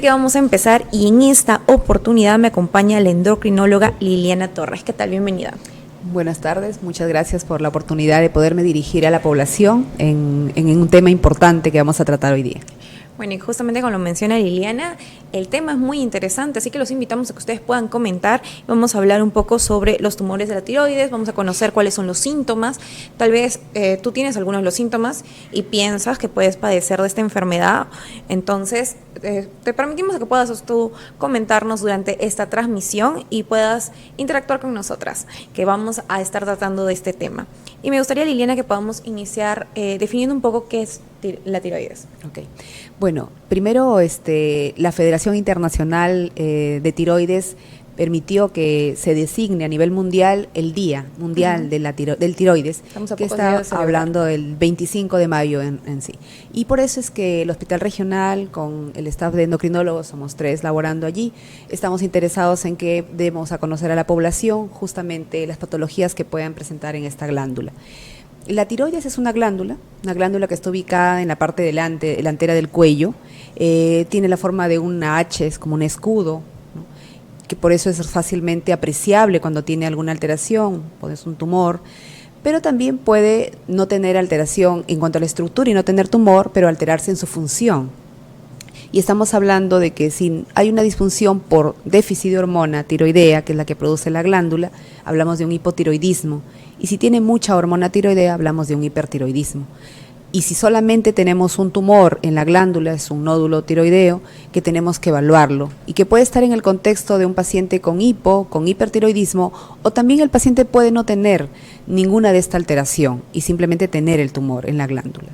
Que vamos a empezar y en esta oportunidad me acompaña la endocrinóloga Liliana Torres. ¿Qué tal? Bienvenida. Buenas tardes, muchas gracias por la oportunidad de poderme dirigir a la población en un tema importante que vamos a tratar hoy día. Bueno, y justamente como lo menciona Liliana, el tema es muy interesante, así que los invitamos a que ustedes puedan comentar. Vamos a hablar un poco sobre los tumores de la tiroides, vamos a conocer cuáles son los síntomas. Tal vez tú tienes algunos de los síntomas y piensas que puedes padecer de esta enfermedad, entonces te permitimos que puedas tú comentarnos durante esta transmisión y puedas interactuar con nosotras, que vamos a estar tratando de este tema. Y me gustaría, Liliana, que podamos iniciar definiendo un poco qué es la tiroides. Okay. Bueno, primero la Federación Internacional de Tiroides permitió que se designe a nivel mundial el Día Mundial de del Tiroides, que está hablando del 25 de mayo en sí. Y por eso es que el Hospital Regional, con el staff de endocrinólogos, somos 3 laborando allí, estamos interesados en que demos a conocer a la población justamente las patologías que puedan presentar en esta glándula. La tiroides es una glándula que está ubicada en la parte delantera del cuello, tiene la forma de una H, es como un escudo, ¿no? Que por eso es fácilmente apreciable cuando tiene alguna alteración, es un tumor, pero también puede no tener alteración en cuanto a la estructura y no tener tumor, pero alterarse en su función. Y estamos hablando de que si hay una disfunción por déficit de hormona tiroidea, que es la que produce la glándula, hablamos de un hipotiroidismo. Y si tiene mucha hormona tiroidea, hablamos de un hipertiroidismo. Y si solamente tenemos un tumor en la glándula, es un nódulo tiroideo, que tenemos que evaluarlo y que puede estar en el contexto de un paciente con hipertiroidismo, o también el paciente puede no tener ninguna de esta alteración y simplemente tener el tumor en la glándula.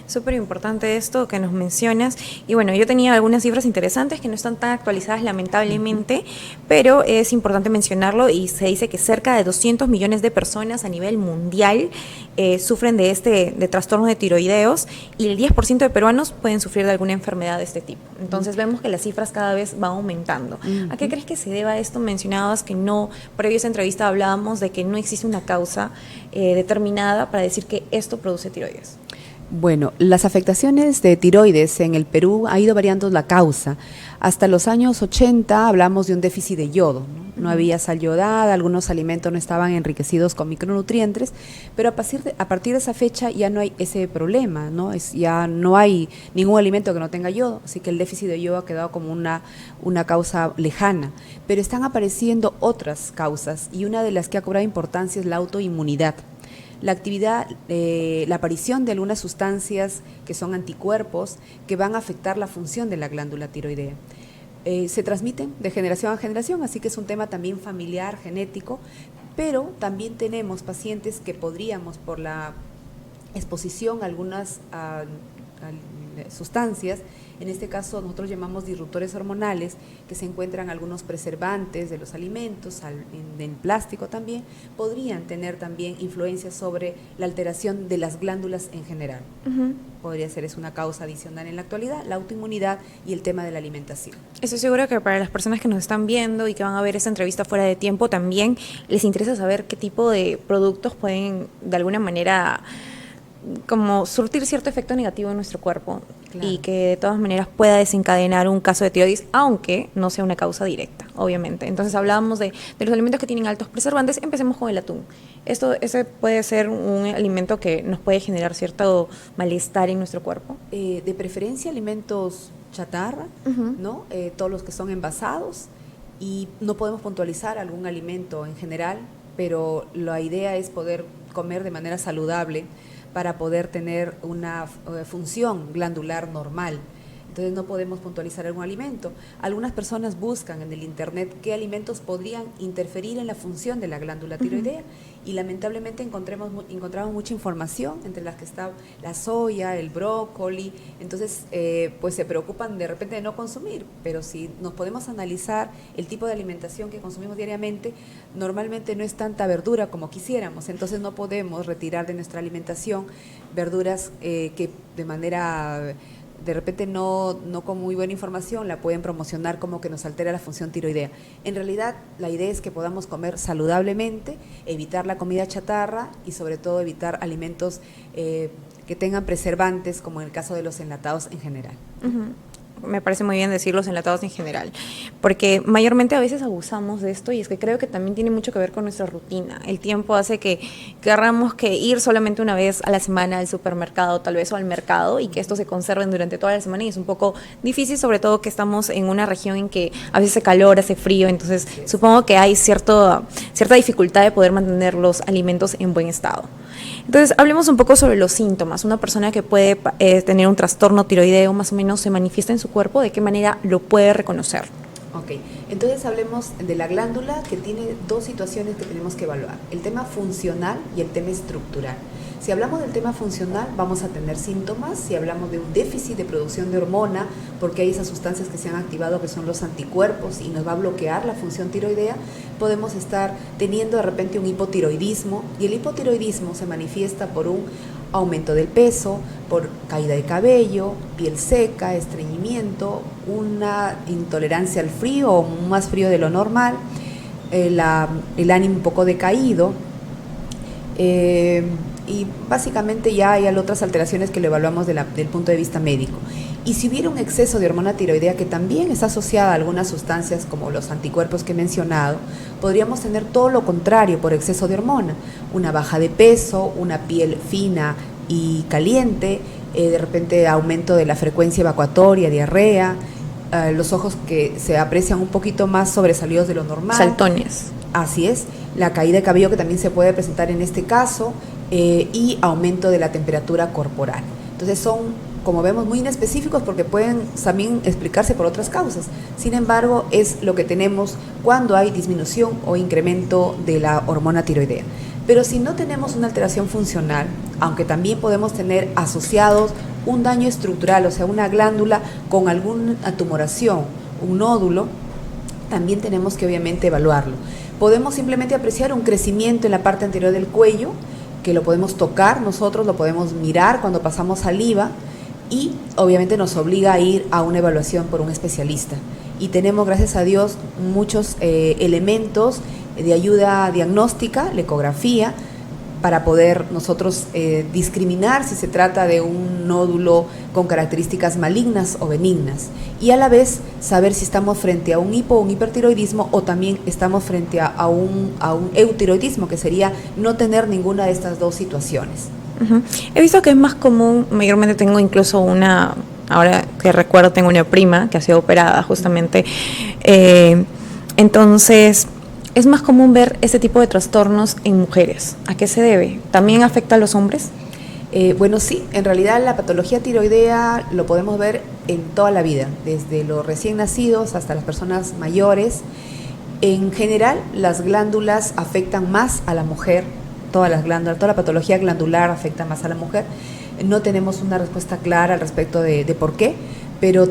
Súper importante esto que nos mencionas. Y bueno, yo tenía algunas cifras interesantes que no están tan actualizadas lamentablemente, pero es importante mencionarlo y se dice que cerca de 200 millones de personas a nivel mundial sufren de trastornos de tiroideos y el 10% de peruanos pueden sufrir de alguna enfermedad de este tipo. Entonces vemos que las cifras cada vez van aumentando. ¿A qué crees que se deba esto? Mencionabas que no, previo a esa entrevista hablábamos de que no existe una causa determinada para decir que esto produce tiroides. Bueno, las afectaciones de tiroides en el Perú ha ido variando la causa. Hasta los años 80 hablamos de un déficit de yodo, no había sal yodada, algunos alimentos no estaban enriquecidos con micronutrientes, pero a partir de esa fecha ya no hay ese problema, ya no hay ningún alimento que no tenga yodo, así que el déficit de yodo ha quedado como una causa lejana. Pero están apareciendo otras causas y una de las que ha cobrado importancia es la autoinmunidad. La actividad, la aparición de algunas sustancias que son anticuerpos que van a afectar la función de la glándula tiroidea. Se transmiten de generación a generación, así que es un tema también familiar, genético, pero también tenemos pacientes que podríamos, por la exposición a algunas sustancias, en este caso nosotros llamamos disruptores hormonales, que se encuentran algunos preservantes de los alimentos, en plástico también, podrían tener también influencia sobre la alteración de las glándulas en general. Podría ser, es una causa adicional en la actualidad, la autoinmunidad y el tema de la alimentación. Estoy segura que para las personas que nos están viendo y que van a ver esta entrevista fuera de tiempo también les interesa saber qué tipo de productos pueden de alguna manera como surtir cierto efecto negativo en nuestro cuerpo. Claro. Y que de todas maneras pueda desencadenar un caso de tiroides, aunque no sea una causa directa, obviamente. Entonces hablábamos de los alimentos que tienen altos preservantes. Empecemos con el atún. Ese puede ser un alimento que nos puede generar cierto malestar en nuestro cuerpo. De preferencia alimentos chatarra, ¿no? Todos los que son envasados, y no podemos puntualizar algún alimento en general, pero la idea es poder comer de manera saludable para poder tener una función glandular normal. Entonces no podemos puntualizar algún alimento. Algunas personas buscan en el internet qué alimentos podrían interferir en la función de la glándula tiroidea y lamentablemente encontramos mucha información, entre las que está la soya, el brócoli. Entonces pues se preocupan de repente de no consumir, pero si nos podemos analizar el tipo de alimentación que consumimos diariamente, normalmente no es tanta verdura como quisiéramos, entonces no podemos retirar de nuestra alimentación verduras que de manera de repente no con muy buena información la pueden promocionar como que nos altera la función tiroidea. En realidad la idea es que podamos comer saludablemente, evitar la comida chatarra y sobre todo evitar alimentos que tengan preservantes, como en el caso de los enlatados en general. me parece muy bien decir los enlatados en general, porque mayormente a veces abusamos de esto y es que creo que también tiene mucho que ver con nuestra rutina. El tiempo hace que querramos que ir solamente una vez a la semana al supermercado tal vez o al mercado y que esto se conserven durante toda la semana y es un poco difícil, sobre todo que estamos en una región en que a veces hace calor, hace frío, entonces supongo que hay cierta dificultad de poder mantener los alimentos en buen estado. Entonces, hablemos un poco sobre los síntomas. Una persona que puede tener un trastorno tiroideo más o menos se manifiesta en su cuerpo, ¿de qué manera lo puede reconocer? Ok, entonces hablemos de la glándula, que tiene dos situaciones que tenemos que evaluar, el tema funcional y el tema estructural. Si hablamos del tema funcional, vamos a tener síntomas. Si hablamos de un déficit de producción de hormona, porque hay esas sustancias que se han activado que son los anticuerpos y nos va a bloquear la función tiroidea, podemos estar teniendo de repente un hipotiroidismo, y el hipotiroidismo se manifiesta por un aumento del peso, por caída de cabello, piel seca, estreñimiento, una intolerancia al frío o más frío de lo normal, el ánimo un poco decaído, y básicamente ya hay otras alteraciones que lo evaluamos del punto de vista médico. Y si hubiera un exceso de hormona tiroidea, que también está asociada a algunas sustancias como los anticuerpos que he mencionado, podríamos tener todo lo contrario por exceso de hormona, una baja de peso, una piel fina y caliente, de repente aumento de la frecuencia evacuatoria, diarrea, los ojos que se aprecian un poquito más sobresalidos de lo normal. Saltones. Así es, la caída de cabello que también se puede presentar en este caso, y aumento de la temperatura corporal. Entonces son, como vemos, muy inespecíficos porque pueden también explicarse por otras causas. Sin embargo, es lo que tenemos cuando hay disminución o incremento de la hormona tiroidea. Pero si no tenemos una alteración funcional, aunque también podemos tener asociados un daño estructural, o sea, una glándula con alguna tumoración, un nódulo, también tenemos que obviamente evaluarlo. Podemos simplemente apreciar un crecimiento en la parte anterior del cuello, que lo podemos tocar nosotros, lo podemos mirar cuando pasamos saliva, y obviamente nos obliga a ir a una evaluación por un especialista. Y tenemos, gracias a Dios, muchos elementos de ayuda diagnóstica, la ecografía, para poder nosotros discriminar si se trata de un nódulo con características malignas o benignas, y a la vez saber si estamos frente a un hipo o un hipertiroidismo, o también estamos frente a un eutiroidismo, que sería no tener ninguna de estas dos situaciones. Uh-huh. He visto que es más común, mayormente tengo incluso ahora que recuerdo, tengo una prima que ha sido operada justamente, entonces es más común ver este tipo de trastornos en mujeres. ¿A qué se debe? ¿También afecta a los hombres? Bueno, sí, en realidad la patología tiroidea lo podemos ver en toda la vida, desde los recién nacidos hasta las personas mayores. En general, las glándulas afectan más a la mujer, todas las glándulas, toda la patología glandular afecta más a la mujer. No tenemos una respuesta clara al respecto de por qué, pero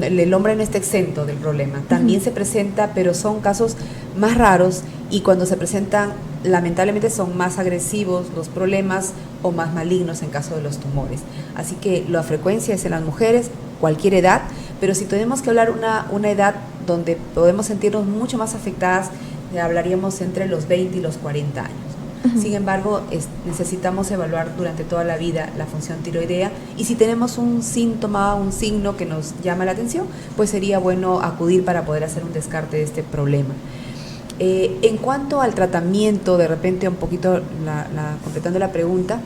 el hombre no está exento del problema. También se presenta, pero son casos más raros, y cuando se presentan, lamentablemente son más agresivos los problemas o más malignos en caso de los tumores. Así que la frecuencia es en las mujeres, cualquier edad, pero si tenemos que hablar una edad donde podemos sentirnos mucho más afectadas, hablaríamos entre los 20 y los 40 años. Sin embargo, necesitamos evaluar durante toda la vida la función tiroidea, y si tenemos un síntoma, un signo que nos llama la atención, pues sería bueno acudir para poder hacer un descarte de este problema. En cuanto al tratamiento, de repente un poquito completando la pregunta,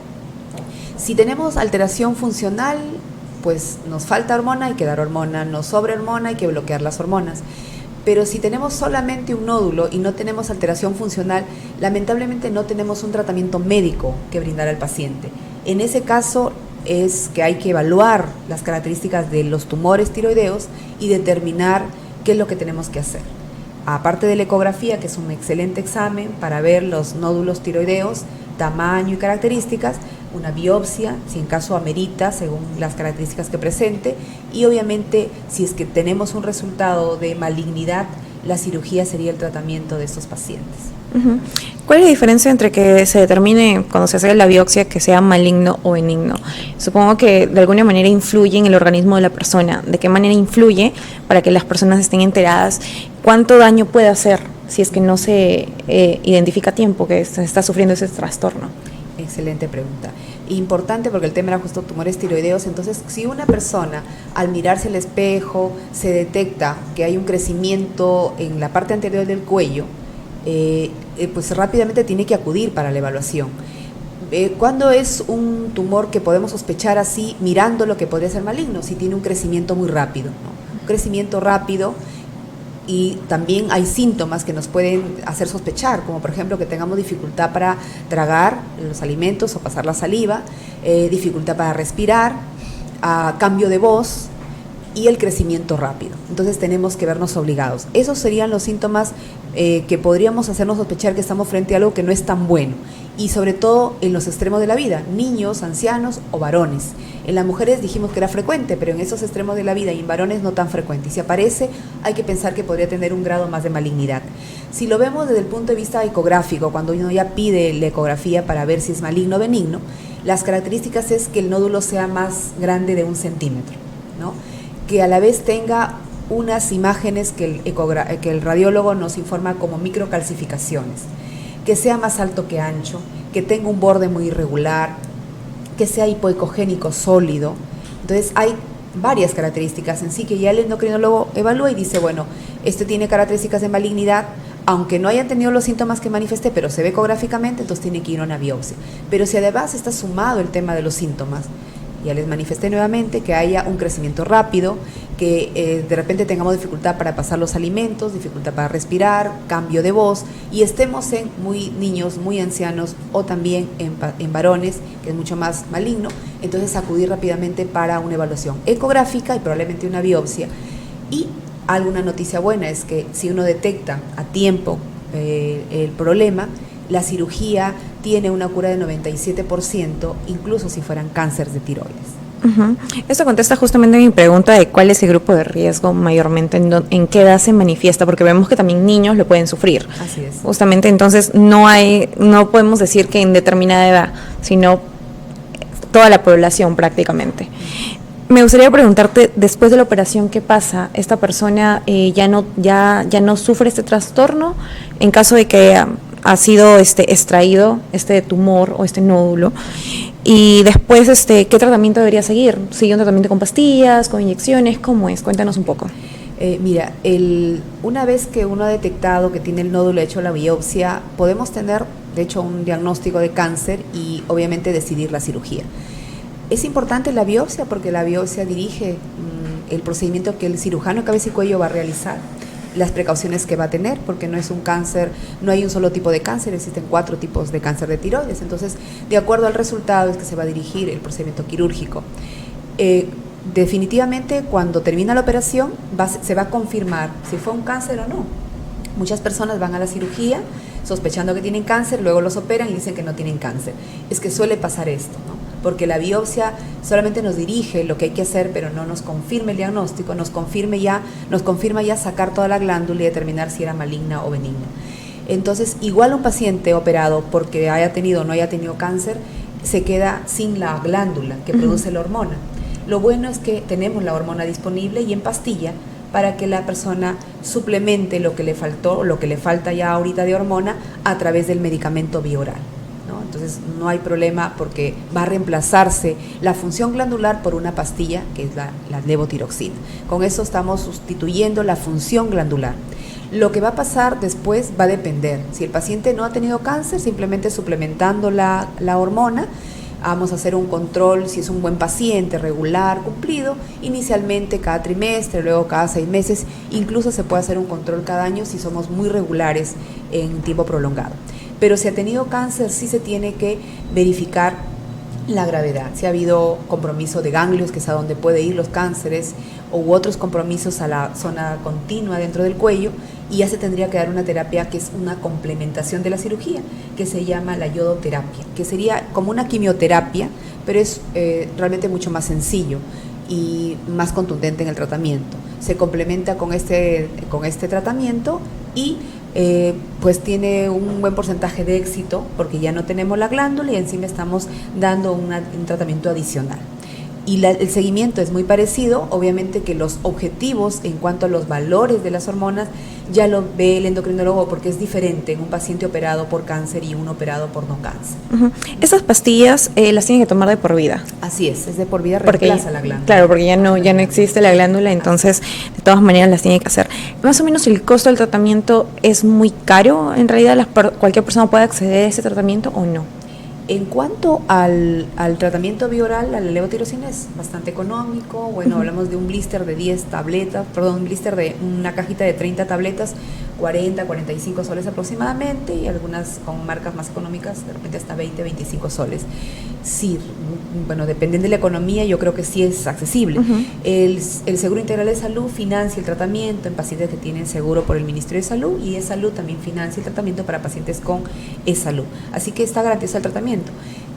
si tenemos alteración funcional, pues nos falta hormona, hay que dar hormona, nos sobra hormona, hay que bloquear las hormonas. Pero si tenemos solamente un nódulo y no tenemos alteración funcional, lamentablemente no tenemos un tratamiento médico que brindar al paciente. En ese caso es que hay que evaluar las características de los tumores tiroideos y determinar qué es lo que tenemos que hacer. Aparte de la ecografía, que es un excelente examen para ver los nódulos tiroideos, tamaño y características, una biopsia, si en caso amerita, según las características que presente, y obviamente si es que tenemos un resultado de malignidad, la cirugía sería el tratamiento de estos pacientes. Uh-huh. ¿Cuál es la diferencia entre que se determine cuando se hace la biopsia que sea maligno o benigno? Supongo que de alguna manera influye en el organismo de la persona. ¿De qué manera influye para que las personas estén enteradas cuánto daño puede hacer si es que no se identifica a tiempo que se está sufriendo ese trastorno? Excelente pregunta. Importante porque el tema era justo tumores tiroideos. Entonces, si una persona al mirarse al espejo se detecta que hay un crecimiento en la parte anterior del cuello, pues rápidamente tiene que acudir para la evaluación. ¿Cuándo es un tumor que podemos sospechar así, mirando lo que podría ser maligno? Si tiene un crecimiento muy rápido, ¿no? Un crecimiento rápido, y también hay síntomas que nos pueden hacer sospechar, como por ejemplo que tengamos dificultad para tragar los alimentos o pasar la saliva, dificultad para respirar, cambio de voz y el crecimiento rápido. Entonces tenemos que vernos obligados. Esos serían los síntomas que podríamos hacernos sospechar que estamos frente a algo que no es tan bueno, y sobre todo en los extremos de la vida, niños, ancianos o varones. En las mujeres dijimos que era frecuente, pero en esos extremos de la vida y en varones no tan frecuente. Y si aparece, hay que pensar que podría tener un grado más de malignidad. Si lo vemos desde el punto de vista ecográfico, cuando uno ya pide la ecografía para ver si es maligno o benigno, las características es que el nódulo sea más grande de 1 centímetro, ¿no? Que a la vez tenga unas imágenes que el radiólogo nos informa como microcalcificaciones, que sea más alto que ancho, que tenga un borde muy irregular, que sea hipoecogénico sólido. Entonces hay varias características en sí que ya el endocrinólogo evalúa y dice, bueno, este tiene características de malignidad, aunque no hayan tenido los síntomas que manifesté, pero se ve ecográficamente, entonces tiene que ir a una biopsia. Pero si además está sumado el tema de los síntomas, ya les manifesté nuevamente que haya un crecimiento rápido, que de repente tengamos dificultad para pasar los alimentos, dificultad para respirar, cambio de voz, y estemos en muy niños, muy ancianos o también en varones, que es mucho más maligno, entonces acudir rápidamente para una evaluación ecográfica y probablemente una biopsia. Y alguna noticia buena es que si uno detecta a tiempo el problema, la cirugía tiene una cura de 97%, incluso si fueran cánceres de tiroides. Esto contesta justamente mi pregunta de cuál es el grupo de riesgo mayormente, en qué edad se manifiesta, porque vemos que también niños lo pueden sufrir. Así es. Justamente, entonces no podemos decir que en determinada edad, sino toda la población prácticamente. Me gustaría preguntarte, después de la operación, ¿qué pasa? ¿Esta persona ya no sufre este trastorno en caso de que ha sido extraído este tumor o este nódulo? Y después, ¿qué tratamiento debería seguir? ¿Sigue un tratamiento con pastillas, con inyecciones? ¿Cómo es? Cuéntanos un poco. Mira, una vez que uno ha detectado que tiene el nódulo, hecho la biopsia, podemos tener, de hecho, un diagnóstico de cáncer y obviamente decidir la cirugía. Es importante la biopsia porque la biopsia dirige el procedimiento que el cirujano de cabeza y cuello va a realizar, las precauciones que va a tener, porque no es un cáncer, no hay un solo tipo de cáncer, existen 4 tipos de cáncer de tiroides. Entonces, de acuerdo al resultado es que se va a dirigir el procedimiento quirúrgico. Definitivamente, cuando termina la operación, se va a confirmar si fue un cáncer o no. Muchas personas van a la cirugía sospechando que tienen cáncer, luego los operan y dicen que no tienen cáncer. Es que suele pasar esto, ¿no? Porque la biopsia solamente nos dirige lo que hay que hacer, pero no nos confirma el diagnóstico, nos confirma ya sacar toda la glándula y determinar si era maligna o benigna. Entonces, igual un paciente operado porque haya tenido o no haya tenido cáncer, se queda sin la glándula que produce la hormona. Lo bueno es que tenemos la hormona disponible y en pastilla para que la persona suplemente lo que le faltó, lo que le falta ya ahorita de hormona a través del medicamento bioral. Entonces no hay problema porque va a reemplazarse la función glandular por una pastilla que es la levotiroxina. Con eso estamos sustituyendo la función glandular. Lo que va a pasar después va a depender. Si el paciente no ha tenido cáncer, simplemente suplementando la hormona, vamos a hacer un control si es un buen paciente, regular, cumplido, inicialmente cada trimestre, luego cada 6 meses, incluso se puede hacer un control cada año si somos muy regulares en tiempo prolongado. Pero si ha tenido cáncer, sí se tiene que verificar la gravedad, si ha habido compromiso de ganglios, que es a donde puede ir los cánceres, u otros compromisos a la zona continua dentro del cuello, y ya se tendría que dar una terapia que es una complementación de la cirugía, que se llama la yodoterapia, que sería como una quimioterapia, pero es realmente mucho más sencillo y más contundente en el tratamiento. Se complementa con este tratamiento y pues tiene un buen porcentaje de éxito porque ya no tenemos la glándula y encima estamos dando un tratamiento adicional. Y el seguimiento es muy parecido, obviamente que los objetivos en cuanto a los valores de las hormonas ya lo ve el endocrinólogo porque es diferente en un paciente operado por cáncer y uno operado por no cáncer. Esas pastillas las tienen que tomar de por vida. Así es de por vida, reemplaza la glándula. Claro, porque ya no existe la glándula, entonces de todas maneras las tiene que hacer. Más o menos el costo del tratamiento es muy caro, en realidad cualquier persona puede acceder a ese tratamiento o no. En cuanto al tratamiento bioral, a la levotirosina es bastante económico. Bueno, hablamos de un blister de 10 tabletas, un blister de una cajita de 30 tabletas, 40, 45 soles aproximadamente, y algunas con marcas más económicas, de repente hasta 20, 25 soles. Sí, bueno, dependiendo de la economía, yo creo que sí es accesible. El Seguro Integral de Salud financia el tratamiento en pacientes que tienen seguro por el Ministerio de Salud, y E-Salud también financia el tratamiento para pacientes con E-Salud. Así que está garantizado el tratamiento.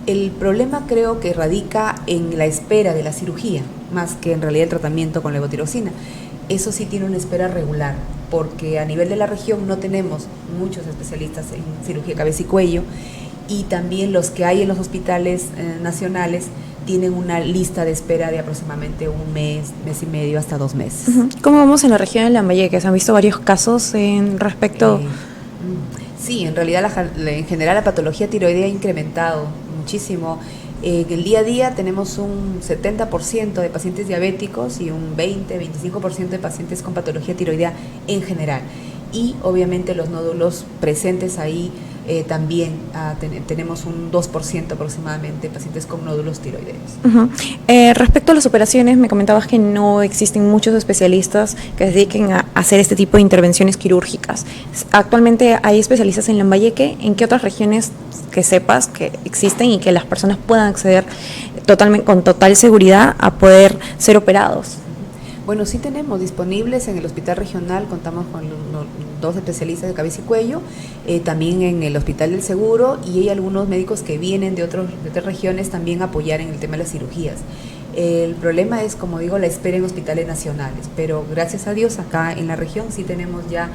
El problema creo que radica en la espera de la cirugía, más que en realidad el tratamiento con levotirosina. Eso sí tiene una espera regular, porque a nivel de la región no tenemos muchos especialistas en cirugía cabeza y cuello, y también los que hay en los hospitales nacionales tienen una lista de espera de aproximadamente un mes, mes y medio, hasta 2 meses. ¿Cómo vamos en la región de Lambayeque? ¿Se han visto varios casos en respecto? Sí, en realidad en general la patología tiroidea ha incrementado muchísimo. En el día a día tenemos un 70% de pacientes diabéticos y un 20-25% de pacientes con patología tiroidea en general. Y obviamente los nódulos presentes ahí también tenemos un 2% aproximadamente de pacientes con nódulos tiroideos. Respecto a las operaciones, me comentabas que no existen muchos especialistas que se dediquen a hacer este tipo de intervenciones quirúrgicas. Actualmente hay especialistas en Lambayeque. ¿En qué otras regiones que sepas que existen y que las personas puedan acceder con total seguridad a poder ser operados? Bueno, sí tenemos disponibles en el hospital regional, contamos con 2 especialistas de cabeza y cuello, también en el hospital del Seguro, y hay algunos médicos que vienen de otras regiones también a apoyar en el tema de las cirugías. El problema es, como digo, la espera en hospitales nacionales, pero gracias a Dios acá en la región sí tenemos ya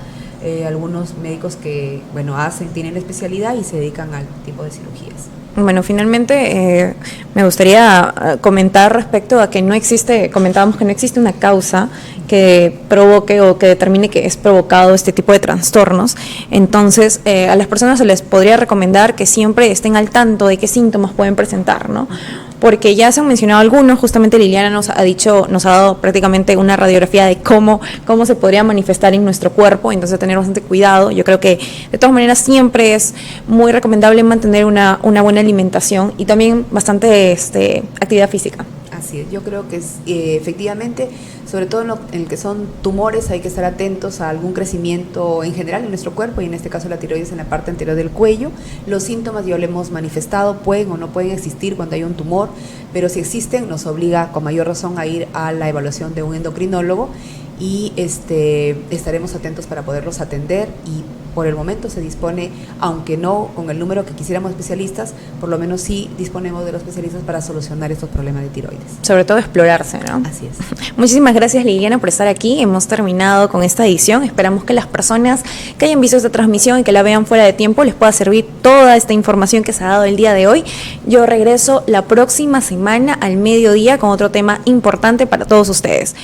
algunos médicos que, bueno, tienen la especialidad y se dedican al tipo de cirugías. Bueno, finalmente me gustaría comentar respecto a que comentábamos que no existe una causa que provoque o que determine que es provocado este tipo de trastornos. Entonces, a las personas se les podría recomendar que siempre estén al tanto de qué síntomas pueden presentar, ¿no? Porque ya se han mencionado algunos, justamente Liliana nos ha dado prácticamente una radiografía de cómo se podría manifestar en nuestro cuerpo, entonces tener bastante cuidado. Yo creo que de todas maneras siempre es muy recomendable mantener una buena alimentación y también bastante actividad física. Así es, yo creo que efectivamente, sobre todo en el que son tumores, hay que estar atentos a algún crecimiento en general en nuestro cuerpo, y en este caso la tiroides en la parte anterior del cuello. Los síntomas ya lo hemos manifestado, pueden o no pueden existir cuando hay un tumor, pero si existen nos obliga con mayor razón a ir a la evaluación de un endocrinólogo, y estaremos atentos para poderlos atender. Y por el momento se dispone, aunque no con el número que quisiéramos especialistas, por lo menos sí disponemos de los especialistas para solucionar estos problemas de tiroides. Sobre todo explorarse, ¿no? Así es. Muchísimas gracias, Liliana, por estar aquí. Hemos terminado con esta edición. Esperamos que las personas que hayan visto esta transmisión y que la vean fuera de tiempo les pueda servir toda esta información que se ha dado el día de hoy. Yo regreso la próxima semana al mediodía con otro tema importante para todos ustedes.